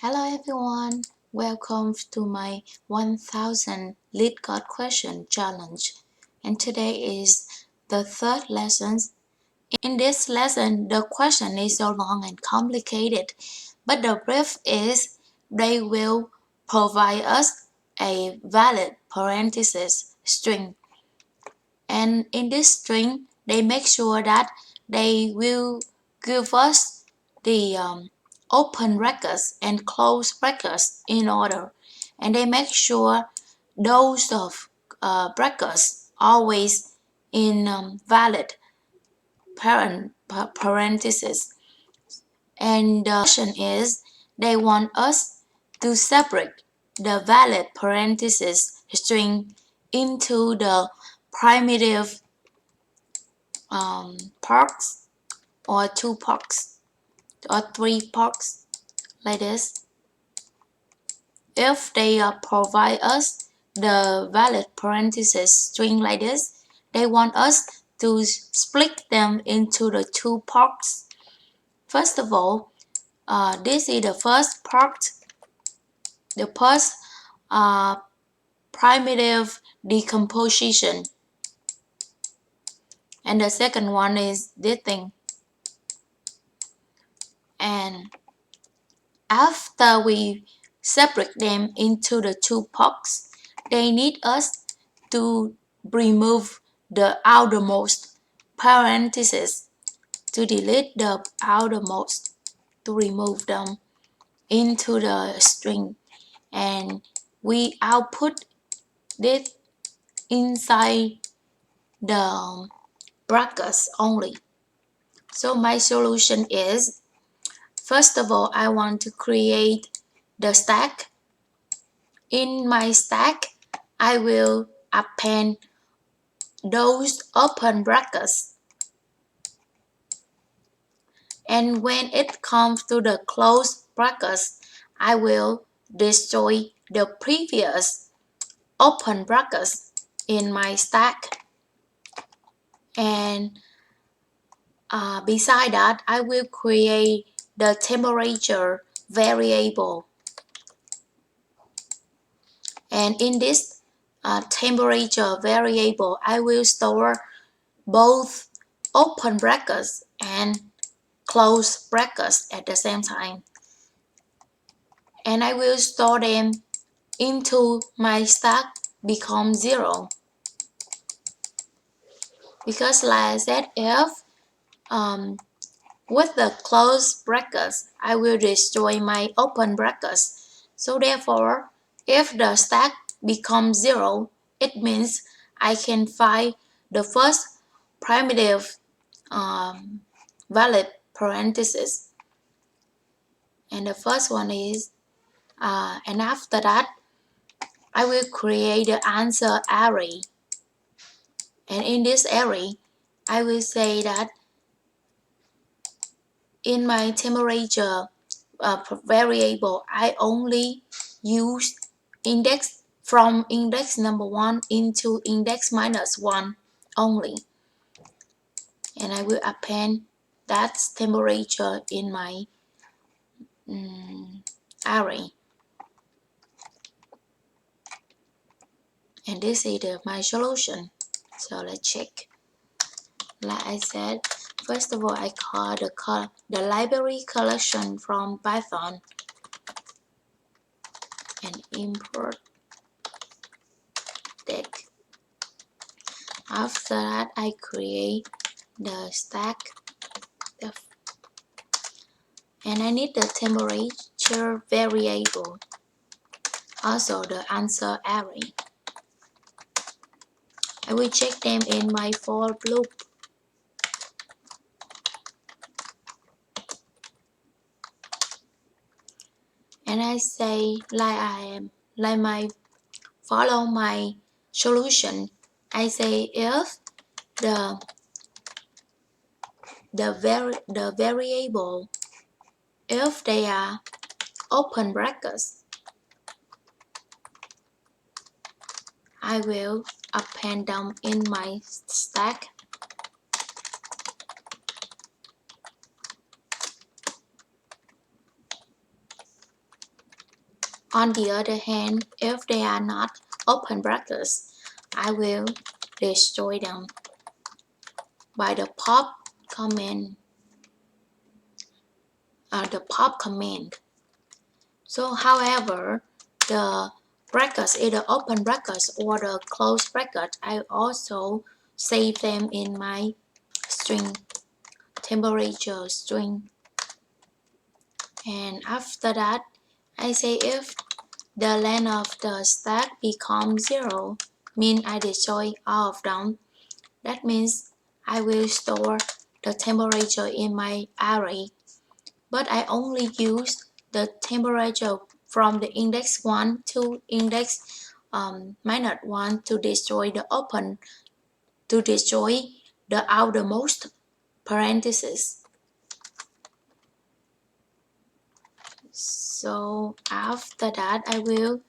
Hello everyone, welcome to my 1000 Leetcode question challenge. And today is the third lesson. In this lesson, the question is so long and complicated, but the brief is they will provide us a valid parenthesis string. And in this string, they make sure that they will give us the open brackets and close brackets in order, and they make sure those of brackets always in valid parentheses. And the question is they want us to separate the valid parentheses string into the primitive parts or two parts or three parts like this. If they provide us the valid parentheses string like this, they want us to split them into the two parts. First of all, this is the first part, the first primitive decomposition, and the second one is this thing. And after we separate them into the two parts, they need us to remove the outermost parentheses, to delete the outermost, to remove them into the string, and we output this inside the brackets only. So my solution is, first of all, I want to create the stack. In my stack, I will append those open brackets. And when it comes to the closed brackets, I will destroy the previous open brackets in my stack. And beside that, I will create the temperature variable. And in this temperature variable, I will store both open brackets and close brackets at the same time. And I will store them into my stack become 0. Because like I said, if with the closed brackets, I will destroy my open brackets. So therefore, if the stack becomes 0, it means I can find the first primitive valid parenthesis. And the first one is, and after that, I will create the answer array. And in this array, I will say that in my temperature variable, I only use index from index number 1 into index minus 1 only. And I will append that temperature in my array. And this is my solution. So let's check. Like I said, first of all, I call the library collection from Python and import deck. After that, I create the stack, and I need the temperature variable, also the answer array. I will check them in my for loop. And I say follow my solution. I say if the variable, if they are open brackets, I will append them in my stack. On the other hand, if they are not open brackets, I will destroy them by the pop command. So, however, the brackets, either open brackets or the closed bracket, I also save them in my string, temperature string. And after that, I say if the length of the stack becomes 0, means I destroy all of them. That means I will store the temperature in my array, but I only use the temperature from the index 1 to index -1 to destroy the outermost parentheses. So after that, I will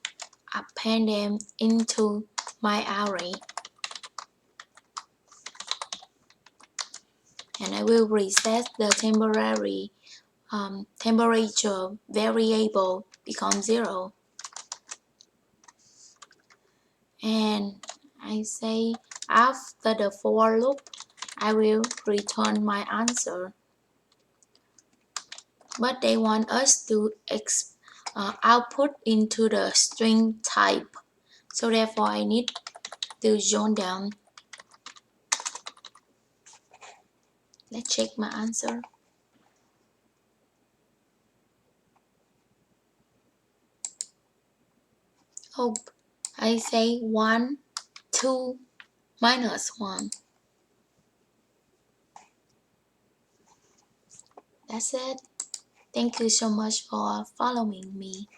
append them into my array, and I will reset the temporary temperature variable become 0, and I say after the for loop I will return my answer, but they want us to output into the string type, so therefore I need to join down. Let's check my answer. Oh, I say 1, 2, -1. That's it. Thank you so much for following me.